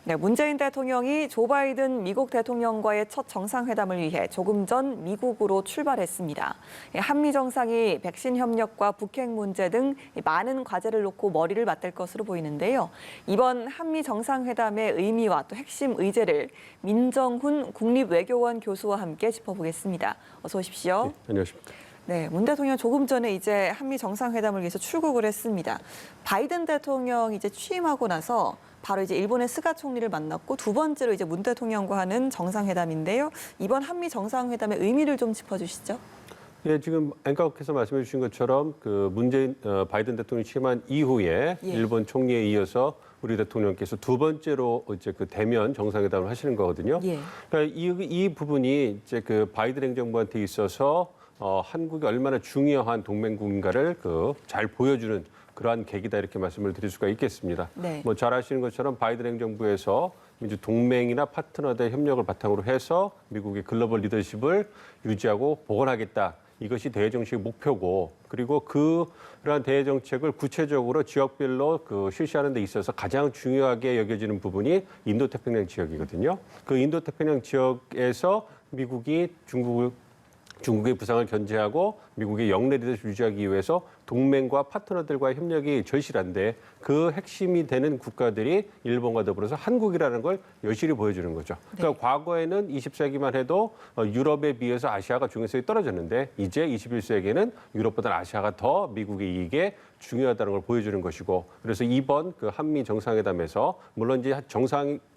네, 문재인 대통령이 조 바이든 미국 대통령과의 첫 정상회담을 위해 조금 전 미국으로 출발했습니다. 한미 정상이 백신 협력과 북핵 문제 등 많은 과제를 놓고 머리를 맞댈 것으로 보이는데요. 이번 한미 정상회담의 의미와 또 핵심 의제를 민정훈 국립외교원 교수와 함께 짚어보겠습니다. 어서 오십시오. 네, 안녕하십니까. 네, 문 대통령 조금 전에 이제 한미 정상회담을 위해서 출국을 했습니다. 바이든 대통령이 이제 취임하고 나서 바로 이제 일본의 스가 총리를 만났고 두 번째로 이제 문 대통령과 하는 정상회담인데요. 이번 한미 정상회담의 의미를 좀 짚어주시죠. 예, 지금 앵커께서 말씀해 주신 것처럼 그 바이든 대통령이 취임한 이후에 일본 총리에 이어서 우리 대통령께서 두 번째로 이제 그 대면 정상회담을 하시는 거거든요. 그러니까 이 부분이 이제 그 바이든 행정부한테 있어서 한국이 얼마나 중요한 동맹국인가를 잘 보여주는 그러한 계기다 이렇게 말씀을 드릴 수가 있겠습니다. 네. 뭐 잘 아시는 것처럼 바이든 행정부에서 민주 동맹이나 파트너들의 협력을 바탕으로 해서 미국의 글로벌 리더십을 유지하고 복원하겠다. 이것이 대외정책의 목표고, 그리고 그러한 대외정책을 구체적으로 지역별로 실시하는 데 있어서 가장 중요하게 여겨지는 부분이 인도태평양 지역이거든요. 그 인도태평양 지역에서 미국이 중국의 부상을 견제하고 미국의 영내 리더십 유지하기 위해서 동맹과 파트너들과의 협력이 절실한데 그 핵심이 되는 국가들이 일본과 더불어서 한국이라는 걸 여실히 보여주는 거죠. 그러니까 과거에는 20세기만 해도 유럽에 비해서 아시아가 중요성이 떨어졌는데 이제 21세기에는 유럽보다 아시아가 더 미국의 이익에 중요하다는 걸 보여주는 것이고, 그래서 이번 그 한미 정상회담에서 물론 이제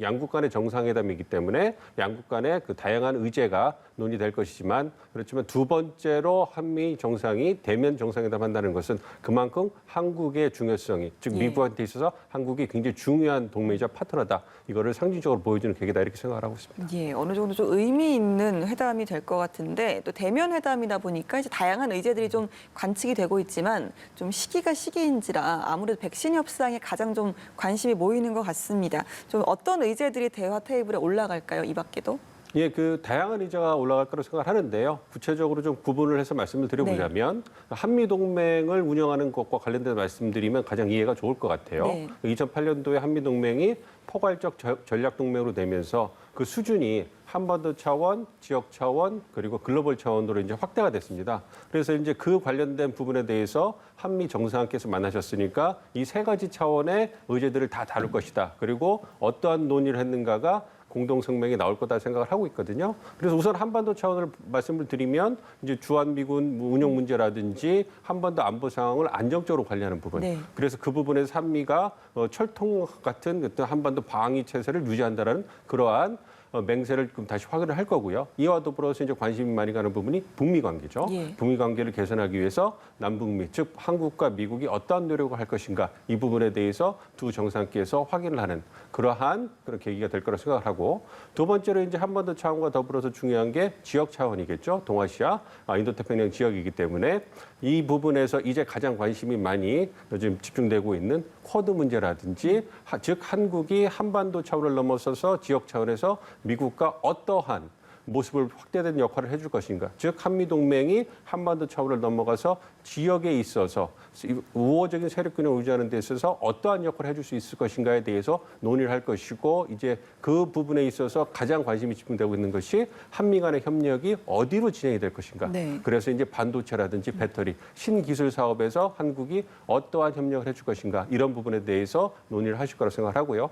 양국 간의 정상회담이기 때문에 양국 간의 그 다양한 의제가 논의될 것이지만, 그렇지만 두 번째로 한미 정상이 대면 정상회담 한다는 것은 그만큼 한국의 중요성이, 즉 미국한테 있어서 한국이 굉장히 중요한 동맹이자 파트너다, 이거를 상징적으로 보여주는 계기다 이렇게 생각을 하고 있습니다. 예, 어느 정도 좀 의미 있는 회담이 될 것 같은데, 또 대면 회담이다 보니까 이제 다양한 의제들이 좀 관측이 되고 있지만 좀 시기인지라 아무래도 백신 협상에 가장 좀 관심이 모이는 것 같습니다. 좀 어떤 의제들이 대화 테이블에 올라갈까요, 이 밖에도? 예, 그 다양한 의제가 올라갈 거라고 생각을 하는데요. 구체적으로 좀 구분을 해서 말씀을 드려보자면 한미 동맹을 운영하는 것과 관련돼서 말씀드리면 가장 이해가 좋을 것 같아요. 2008년도에 한미 동맹이 포괄적 전략 동맹으로 되면서 그 수준이 한반도 차원, 지역 차원, 그리고 글로벌 차원으로 이제 확대가 됐습니다. 그래서 이제 그 관련된 부분에 대해서 한미 정상께서 만나셨으니까 이 세 가지 차원의 의제들을 다 다룰 것이다. 그리고 어떠한 논의를 했는가가 공동 성명이 나올 거다 생각을 하고 있거든요. 그래서 우선 한반도 차원을 말씀을 드리면 이제 주한미군 운영 문제라든지 한반도 안보 상황을 안정적으로 관리하는 부분. 그래서 그 부분에서 한미가 철통 같은 어떤 한반도 방위 체제를 유지한다는 그러한 맹세를 다시 확인을 할 거고요. 이와 더불어서 이제 관심이 많이 가는 부분이 북미 관계죠. 북미 관계를 개선하기 위해서 남북미, 즉 한국과 미국이 어떠한 노력을 할 것인가, 이 부분에 대해서 두 정상께서 확인을 하는 그러한 그런 계기가 될 거라고 생각을 하고, 두 번째로 이제 한반도 차원과 더불어서 중요한 게 지역 차원이겠죠. 동아시아, 인도태평양 지역이기 때문에 이 부분에서 이제 가장 관심이 많이 요즘 집중되고 있는 쿼드 문제라든지, 즉 한국이 한반도 차원을 넘어서서 지역 차원에서 미국과 어떠한 모습을 확대된 역할을 해줄 것인가. 즉 한미동맹이 한반도 차원을 넘어가서 지역에 있어서 우호적인 세력균형을 유지하는 데 있어서 어떠한 역할을 해줄 수 있을 것인가에 대해서 논의를 할 것이고, 이제 그 부분에 있어서 가장 관심이 집중되고 있는 것이 한미 간의 협력이 어디로 진행이 될 것인가. 그래서 이제 반도체라든지 배터리, 신기술 사업에서 한국이 어떠한 협력을 해줄 것인가, 이런 부분에 대해서 논의를 하실 거라고 생각하고요.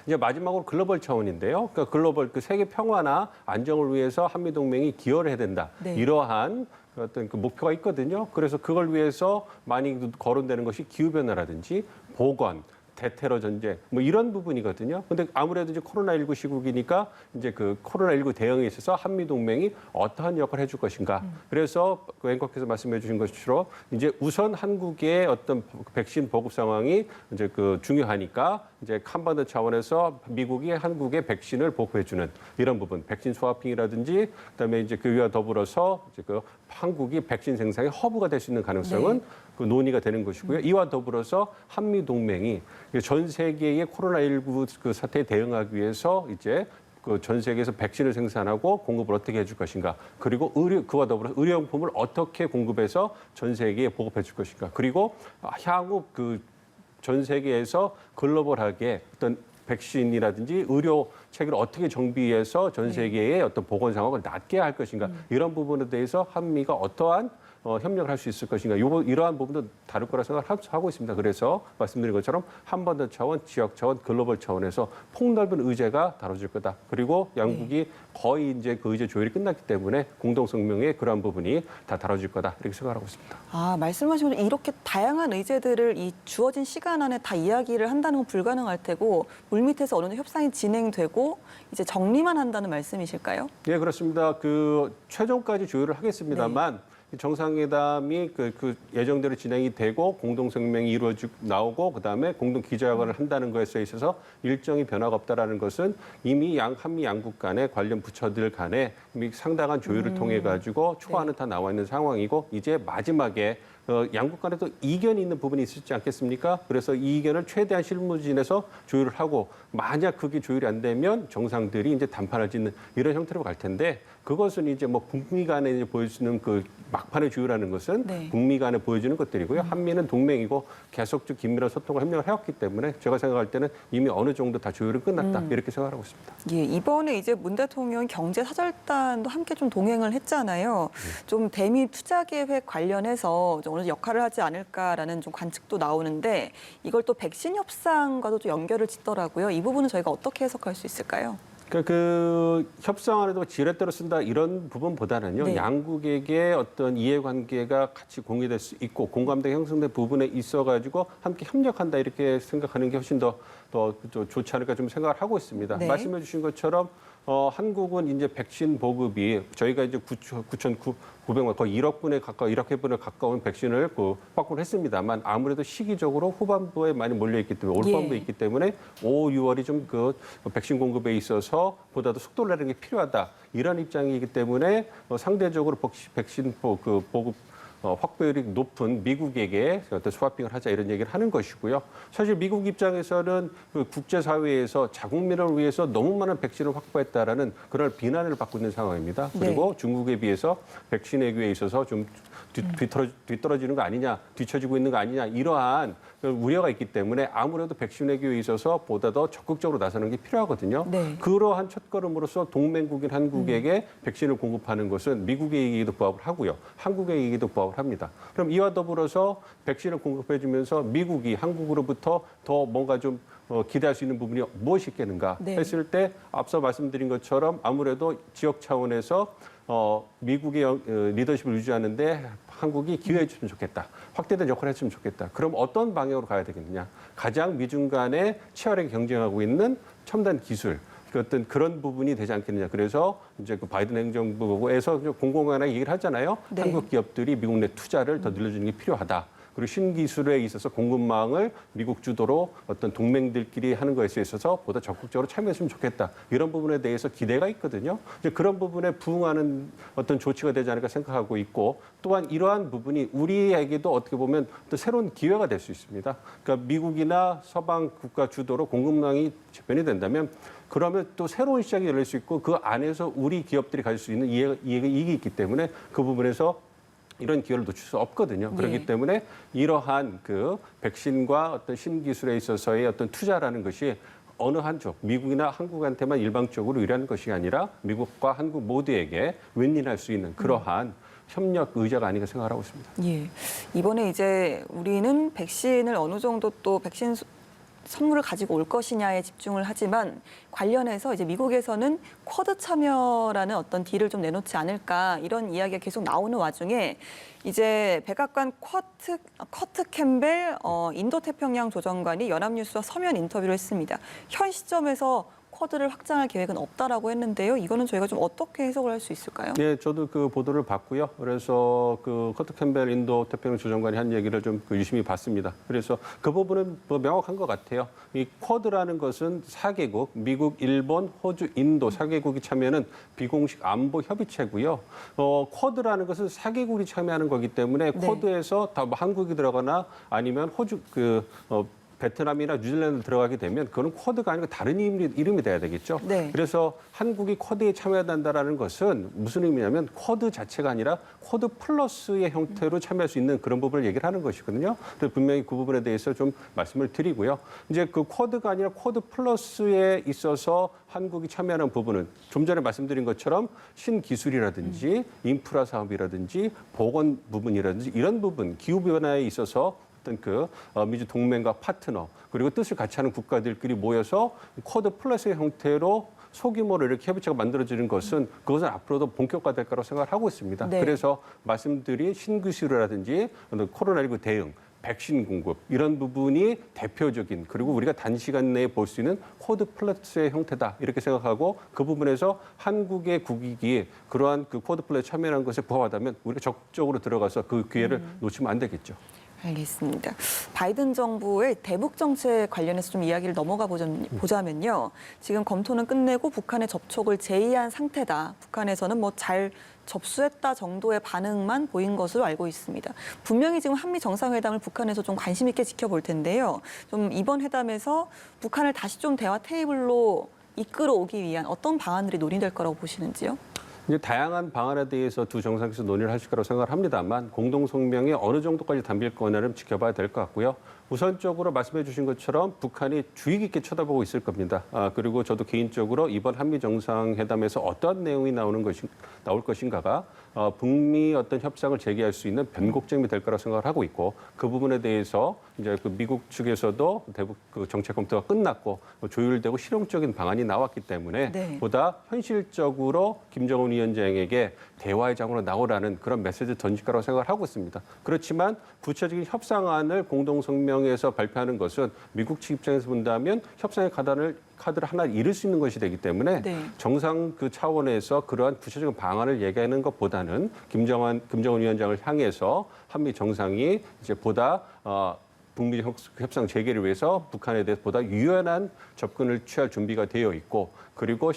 이제 마지막으로 글로벌 차원인데요. 그러니까 글로벌 세계 평화나 안정을 위해서 한미 동맹이 기여를 해야 된다. 이러한 어떤 그 목표가 있거든요. 그래서 그걸 위해서 많이 거론되는 것이 기후 변화라든지 보건, 대테러 전쟁, 뭐 이런 부분이거든요. 근데 아무래도 이제 코로나19 시국이니까 이제 그 코로나19 대응에 있어서 한미 동맹이 어떠한 역할을 해줄 것인가. 그래서 그 앵커께서 말씀해 주신 것처럼 이제 우선 한국의 어떤 백신 보급 상황이 이제 그 중요하니까 이제 한반도 차원에서 미국이 한국에 백신을 보급해 주는 이런 부분, 백신 스와핑이라든지, 그다음에 이제 그와 더불어서 이제 그 한국이 백신 생산의 허브가 될 수 있는 가능성은 그 논의가 되는 것이고요. 이와 더불어서 한미 동맹이 전 세계의 코로나19 그 사태에 대응하기 위해서 이제 그 전 세계에서 백신을 생산하고 공급을 어떻게 해줄 것인가, 그리고 그와 더불어 의료용품을 어떻게 공급해서 전 세계에 보급해 줄 것인가, 그리고 향후 그 전 세계에서 글로벌하게 어떤 백신이라든지 의료 체계를 어떻게 정비해서 전 세계의 어떤 보건 상황을 낮게 할 것인가 이런 부분에 대해서 한미가 어떠한 협력을 할 수 있을 것인가 이러한 부분도 다룰 거라 생각하고 있습니다. 그래서 말씀드린 것처럼 한반도 차원, 지역 차원, 글로벌 차원에서 폭넓은 의제가 다뤄질 거다. 그리고 양국이 거의 이제 그 의제 조율이 끝났기 때문에 공동 성명에 그러한 부분이 다 다뤄질 거다 이렇게 생각하고 있습니다. 말씀하신 것처럼 이렇게 다양한 의제들을 이 주어진 시간 안에 다 이야기를 한다는 건 불가능할 테고 물밑에서 어느 정도 협상이 진행되고 이제 정리만 한다는 말씀이실까요? 네, 그렇습니다. 그 최종까지 조율을 하겠습니다만 정상회담이 그 예정대로 진행이 되고 공동성명이 이루어지고 나오고 그다음에 공동 기자회견을 한다는 것에 있어서 일정이 변화가 없다라는 것은 이미 한미 양국 간에 관련 부처들 간에 이미 상당한 조율을 통해 가지고 초안은 다 나와 있는 상황이고 이제 마지막에 양국 간에도 이견이 있는 부분이 있었지 않겠습니까? 그래서 이 이견을 최대한 실무진에서 조율을 하고 만약 그게 조율이 안 되면 정상들이 이제 단판을 짓는 이런 형태로 갈 텐데 그것은 이제 뭐 북미 간에 이제 보여주는 그 막판의 조율하는 것은 북미 간에 보여주는 것들이고요. 한미는 동맹이고 계속적 긴밀한 소통을 협력을 해왔기 때문에 제가 생각할 때는 이미 어느 정도 다 조율은 끝났다 이렇게 생각하고 있습니다. 예, 이번에 이제 문 대통령 경제 사절단도 함께 좀 동행을 했잖아요. 좀 대미 투자 계획 관련해서 좀 어느 정도 역할을 하지 않을까라는 좀 관측도 나오는데 이걸 또 백신 협상과도 좀 연결을 짓더라고요. 이 부분은 저희가 어떻게 해석할 수 있을까요? 그러니까 그 협상안에도 지렛대로 쓴다 이런 부분보다는요. 양국에게 어떤 이해관계가 같이 공유될 수 있고 공감대 형성된 부분에 있어가지고 함께 협력한다 이렇게 생각하는 게 훨씬 더 좋지 않을까 좀 생각을 하고 있습니다. 말씀해 주신 것처럼 한국은 이제 백신 보급이 저희가 이제 9,900만 거의 1억 분에 가까워 1억 회분에 가까운 백신을 확보를 했습니다만 아무래도 시기적으로 후반부에 많이 몰려 있기 때문에 올 후반부에 있기 때문에 5, 6월이 좀 그 백신 공급에 있어서 보다도 속도를 내는 게 필요하다 이런 입장이기 때문에 상대적으로 백신 보급 확보율이 높은 미국에게 어떤 스와핑을 하자 이런 얘기를 하는 것이고요. 사실 미국 입장에서는 그 국제사회에서 자국민을 위해서 너무 많은 백신을 확보했다라는 그런 비난을 받고 있는 상황입니다. 그리고 중국에 비해서 백신 외교에 있어서 좀 뒤떨어지는 거 아니냐, 뒤처지고 있는 거 아니냐 이러한 우려가 있기 때문에 아무래도 백신 외교에 있어서 보다 더 적극적으로 나서는 게 필요하거든요. 그러한 첫걸음으로서 동맹국인 한국에게 백신을 공급하는 것은 미국의 이익에도 부합을 하고요. 한국의 이익에도 부합을 합니다. 그럼 이와 더불어서 백신을 공급해주면서 미국이 한국으로부터 더 뭔가 좀 기대할 수 있는 부분이 무엇이 있겠는가 했을 때 앞서 말씀드린 것처럼 아무래도 지역 차원에서 미국의 리더십을 유지하는데 한국이 기여해 줬으면 좋겠다. 확대된 역할을 했으면 좋겠다. 그럼 어떤 방향으로 가야 되겠느냐. 가장 미중 간에 치열하게 경쟁하고 있는 첨단 기술. 어떤 그런 부분이 되지 않겠느냐. 그래서 이제 그 바이든 행정부에서 공공연하게 얘기를 하잖아요. 한국 기업들이 미국 내 투자를 더 늘려주는 게 필요하다. 그리고 신기술에 있어서 공급망을 미국 주도로 어떤 동맹들끼리 하는 것에 있어서 보다 적극적으로 참여했으면 좋겠다. 이런 부분에 대해서 기대가 있거든요. 이제 그런 부분에 부응하는 어떤 조치가 되지 않을까 생각하고 있고 또한 이러한 부분이 우리에게도 어떻게 보면 또 새로운 기회가 될 수 있습니다. 그러니까 미국이나 서방 국가 주도로 공급망이 재편이 된다면 그러면 또 새로운 시장이 열릴 수 있고 그 안에서 우리 기업들이 가질 수 있는 이익이 있기 때문에 그 부분에서 이런 기회를 놓칠 수 없거든요. 그렇기 때문에 이러한 그 백신과 어떤 신기술에 있어서의 어떤 투자라는 것이 어느 한쪽, 미국이나 한국한테만 일방적으로 의뢰하는 것이 아니라 미국과 한국 모두에게 윈윈할 수 있는 그러한 협력 의제가 아닌가 생각하고 있습니다. 예. 이번에 이제 우리는 백신을 어느 정도 또 백신 선물을 가지고 올 것이냐에 집중을 하지만 관련해서 이제 미국에서는 쿼드 참여라는 어떤 딜을 좀 내놓지 않을까 이런 이야기가 계속 나오는 와중에 이제 백악관 커트 캠벨 인도태평양 조정관이 연합뉴스와 서면 인터뷰를 했습니다. 현 시점에서 쿼드를 확장할 계획은 없다라고 했는데요. 이거는 저희가 좀 어떻게 해석을 할 수 있을까요? 네, 저도 그 보도를 봤고요. 그래서 그 커트 캠벨 인도 태평양 조정관이 한 얘기를 좀 유심히 봤습니다. 그래서 그 부분은 뭐 명확한 것 같아요. 이 쿼드라는 것은 4개국, 미국, 일본, 호주, 인도 4개국이 참여하는 비공식 안보 협의체고요. 쿼드라는 것은 4개국이 참여하는 거기 때문에 쿼드에서 다 한국이 들어가나 아니면 호주 베트남이나 뉴질랜드 들어가게 되면 그거는 쿼드가 아니고 다른 이름이 돼야 되겠죠. 네. 그래서 한국이 쿼드에 참여한다는 것은 무슨 의미냐면 쿼드 자체가 아니라 쿼드 플러스의 형태로 참여할 수 있는 그런 부분을 얘기를 하는 것이거든요. 그래서 분명히 그 부분에 대해서 좀 말씀을 드리고요. 이제 그 쿼드가 아니라 쿼드 플러스에 있어서 한국이 참여하는 부분은 좀 전에 말씀드린 것처럼 신기술이라든지 인프라 사업이라든지 보건 부분이라든지 이런 부분, 기후변화에 있어서 어떤 그 미주 동맹과 파트너 그리고 뜻을 같이 하는 국가들끼리 모여서 쿼드 플러스의 형태로 소규모로 이렇게 협의체가 만들어지는 것은 그것은 앞으로도 본격화될 거라고 생각을 하고 있습니다. 네. 그래서 말씀드린 신기술이라든지 코로나19 대응, 백신 공급 이런 부분이 대표적인 그리고 우리가 단시간 내에 볼 수 있는 쿼드 플러스의 형태다 이렇게 생각하고 그 부분에서 한국의 국익이 그러한 그 쿼드 플러스에 참여하는 것에 부합하다면 우리가 적극적으로 들어가서 그 기회를 놓치면 안 되겠죠. 알겠습니다. 바이든 정부의 대북 정책 관련해서 좀 이야기를 넘어가 보자면요. 지금 검토는 끝내고 북한의 접촉을 제의한 상태다. 북한에서는 뭐 잘 접수했다 정도의 반응만 보인 것으로 알고 있습니다. 분명히 지금 한미 정상회담을 북한에서 좀 관심 있게 지켜볼 텐데요. 좀 이번 회담에서 북한을 다시 좀 대화 테이블로 이끌어오기 위한 어떤 방안들이 논의될 거라고 보시는지요? 이제 다양한 방안에 대해서 두 정상에서 논의를 하실 거라고 생각을 합니다만 공동 성명에 어느 정도까지 담길 거냐를 지켜봐야 될 것 같고요. 우선적으로 말씀해 주신 것처럼 북한이 주의 깊게 쳐다보고 있을 겁니다. 그리고 저도 개인적으로 이번 한미 정상회담에서 어떠한 내용이 나올 것인가가 북미 어떤 협상을 재개할 수 있는 변곡점이 될 거라고 생각을 하고 있고 그 부분에 대해서 이제 그 미국 측에서도 대북 그 정책 검토가 끝났고 조율되고 실용적인 방안이 나왔기 때문에 네. 보다 현실적으로 김정은 위원장에게 대화의 장으로 나오라는 그런 메시지를 던질 거라고 생각을 하고 있습니다. 그렇지만 구체적인 협상안을 공동 성명에서 발표하는 것은 미국 측 입장에서 본다면 협상의 카드를 하나 잃을 수 있는 것이 되기 때문에 네. 정상 그 차원에서 그러한 구체적인 방안을 얘기하는 것보다는 김정은 위원장을 향해서 한미 정상이 이제 보다 북미 협상 재개를 위해서 북한에 대해서 보다 유연한 접근을 취할 준비가 되어 있고 그리고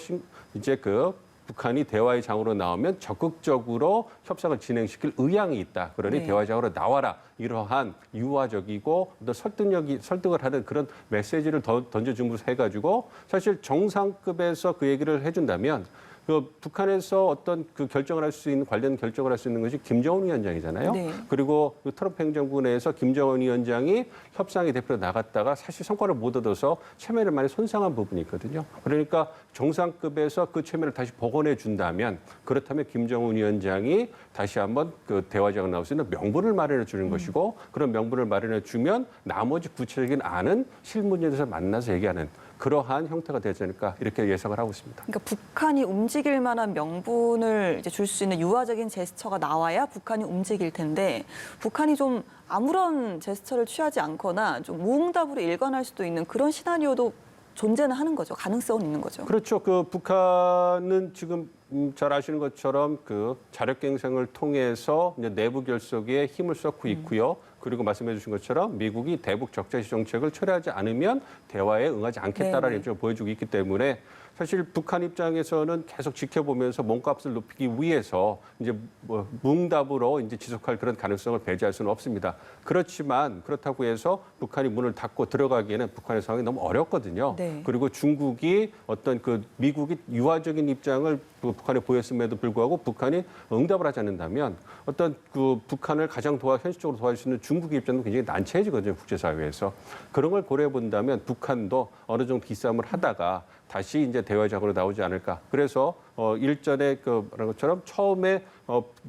이제 그 북한이 대화의 장으로 나오면 적극적으로 협상을 진행시킬 의향이 있다. 그러니 네. 대화의 장으로 나와라. 이러한 유화적이고 또 설득을 하는 그런 메시지를 던져주면서 해가지고 사실 정상급에서 그 얘기를 해준다면 그 북한에서 어떤 그 결정을 할 수 있는 관련 결정을 할 수 있는 것이 김정은 위원장이잖아요. 네. 그리고 그 트럼프 행정부 내에서 김정은 위원장이 협상의 대표로 나갔다가 사실 성과를 못 얻어서 체면을 많이 손상한 부분이 있거든요. 그러니까 정상급에서 그 체면을 다시 복원해 준다면 그렇다면 김정은 위원장이 다시 한번 그 대화장에 나올 수 있는 명분을 마련해 주는 것이고 그런 명분을 마련해 주면 나머지 구체적인 안은 실무진에서 만나서 얘기하는 그러한 형태가 되지 않을까 이렇게 예상을 하고 있습니다. 그러니까 북한이 움직일 만한 명분을 이제 줄 수 있는 유화적인 제스처가 나와야 북한이 움직일 텐데 북한이 좀 아무런 제스처를 취하지 않거나 좀 무응답으로 일관할 수도 있는 그런 시나리오도 존재는 하는 거죠. 가능성은 있는 거죠. 그렇죠. 그 북한은 지금 잘 아시는 것처럼 그 자력갱생을 통해서 이제 내부 결속에 힘을 쏟고 있고요. 그리고 말씀해 주신 것처럼 미국이 대북 적자시 정책을 철회하지 않으면 대화에 응하지 않겠다라는 입장을 보여주고 있기 때문에 사실 북한 입장에서는 계속 지켜보면서 몸값을 높이기 위해서 이제 뭐 무응답으로 이제 지속할 그런 가능성을 배제할 수는 없습니다. 그렇지만 그렇다고 해서 북한이 문을 닫고 들어가기에는 북한의 상황이 너무 어렵거든요. 네. 그리고 중국이 어떤 그 미국이 유화적인 입장을 북한에 보였음에도 불구하고 북한이 응답을 하지 않는다면 어떤 그 북한을 가장 현실적으로 도와줄 수 있는 중국의 입장도 굉장히 난처해지거든요. 국제사회에서. 그런 걸 고려해 본다면 북한도 어느 정도 기싸움을 하다가 다시 이제 대화장으로 나오지 않을까. 그래서 일전에 그 말한 것처럼 처음에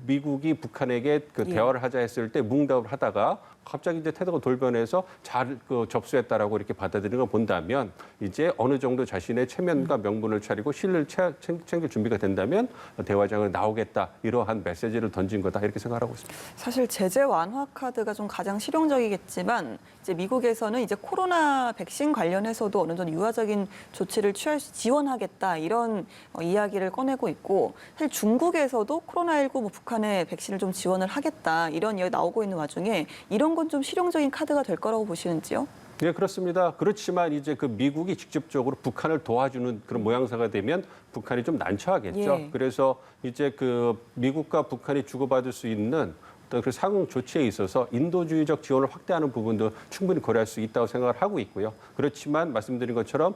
미국이 북한에게 그 대화를 하자 했을 때 무응답을 하다가 갑자기 이제 태도가 돌변해서 잘 접수했다라고 이렇게 받아들이는 걸 본다면 이제 어느 정도 자신의 체면과 명분을 차리고 실을 챙길 준비가 된다면 대화장으로 나오겠다 이러한 메시지를 던진 거다 이렇게 생각하고 있습니다. 사실 제재 완화 카드가 좀 가장 실용적이겠지만 이제 미국에서는 이제 코로나 백신 관련해서도 어느 정도 유화적인 조치를 지원하겠다 이런 이야기를 꺼내고 있고 사실 중국에서도 코로나19 북한의 백신을 좀 지원을 하겠다 이런 이야기 나오고 있는 와중에 이런 건 좀 실용적인 카드가 될 거라고 보시는지요? 네, 그렇습니다. 그렇지만 이제 그 미국이 직접적으로 북한을 도와주는 그런 모양새가 되면 북한이 좀 난처하겠죠. 예. 그래서 이제 그 미국과 북한이 주고받을 수 있는 또 그 상응 조치에 있어서 인도주의적 지원을 확대하는 부분도 충분히 고려할 수 있다고 생각을 하고 있고요. 그렇지만 말씀드린 것처럼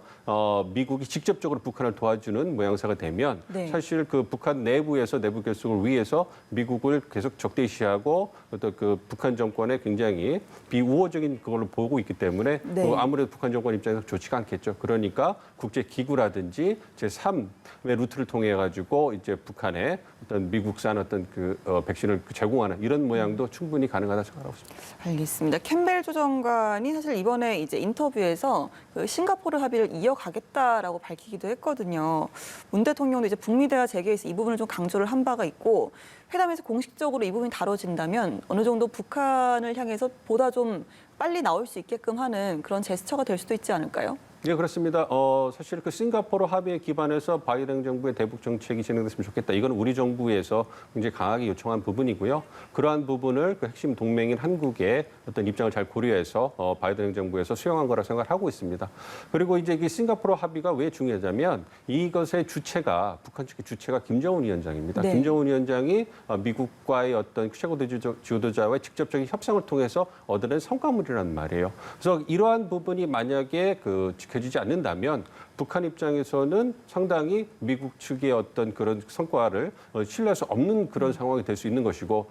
미국이 직접적으로 북한을 도와주는 모양새가 되면 네. 사실 그 북한 내부에서 내부 결속을 위해서 미국을 계속 적대시하고 어떤 그 북한 정권에 굉장히 비우호적인 그걸로 보고 있기 때문에 네. 아무래도 북한 정권 입장에서 좋지가 않겠죠. 그러니까 국제 기구라든지 제3의 루트를 통해 가지고 이제 북한에 어떤 미국산 어떤 그 백신을 제공하는 이런 모양도 충분히 가능하다 생각하고 있습니다. 알겠습니다. 캠벨 조정관이 사실 이번에 이제 인터뷰에서 그 싱가포르 합의를 이어가겠다라고 밝히기도 했거든요. 문 대통령도 이제 북미 대화 재개에서 이 부분을 좀 강조를 한 바가 있고 회담에서 공식적으로 이 부분이 다뤄진다면 어느 정도 북한을 향해서 보다 좀 빨리 나올 수 있게끔 하는 그런 제스처가 될 수도 있지 않을까요? 네, 그렇습니다. 사실 그 싱가포르 합의에 기반해서 바이든 정부의 대북 정책이 진행됐으면 좋겠다. 이건 우리 정부에서 굉장히 강하게 요청한 부분이고요. 그러한 부분을 그 핵심 동맹인 한국의 어떤 입장을 잘 고려해서 바이든 정부에서 수용한 거라 생각을 하고 있습니다. 그리고 이제 이 싱가포르 합의가 왜 중요하냐면 이것의 주체가 북한 측의 주체가 김정은 위원장입니다. 네. 김정은 위원장이 미국과의 어떤 최고 지도자와의 직접적인 협상을 통해서 얻어낸 성과물이라는 말이에요. 그래서 이러한 부분이 만약에 지켜지지 않는다면 북한 입장에서는 상당히 미국 측의 어떤 그런 성과를 신뢰할 수 없는 그런 상황이 될 수 있는 것이고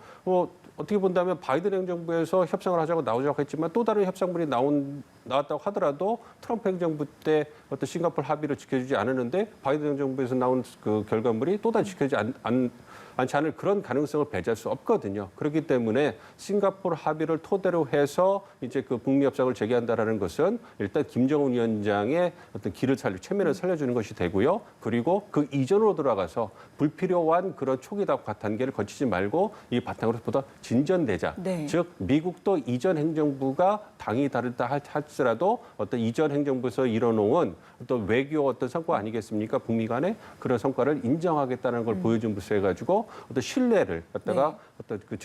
어떻게 본다면 바이든 행정부에서 협상을 하자고 나오자고 했지만 또 다른 협상물이 나왔다고 하더라도 트럼프 행정부 때 어떤 싱가포르 합의를 지켜주지 않았는데 바이든 행정부에서 나온 그 결과물이 또다시 지켜지지 않지 않을 그런 가능성을 배제할 수 없거든요. 그렇기 때문에 싱가포르 합의를 토대로 해서 이제 그 북미 협상을 재개한다라는 것은 일단 김정은 위원장의 어떤 길을 체면을 살려주는 것이 되고요. 그리고 그 이전으로 돌아가서 불필요한 그런 초기 단계를 거치지 말고 이 바탕으로 보다 진전되자. 네. 즉 미국도 이전 행정부가 당이 다르다 할지라도 어떤 이전 행정부에서 이뤄놓은 어떤 외교 어떤 성과 아니겠습니까? 북미 간의 그런 성과를 인정하겠다는 걸 보여준 부서 해가지고 어떤 신뢰를 갖다가 네. 어떤 그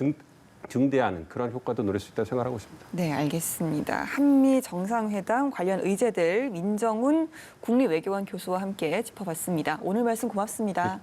증대하는 그런 효과도 노릴 수 있다고 생각하고 있습니다. 네, 알겠습니다. 한미 정상회담 관련 의제들 민정훈 국립외교관 교수와 함께 짚어봤습니다. 오늘 말씀 고맙습니다.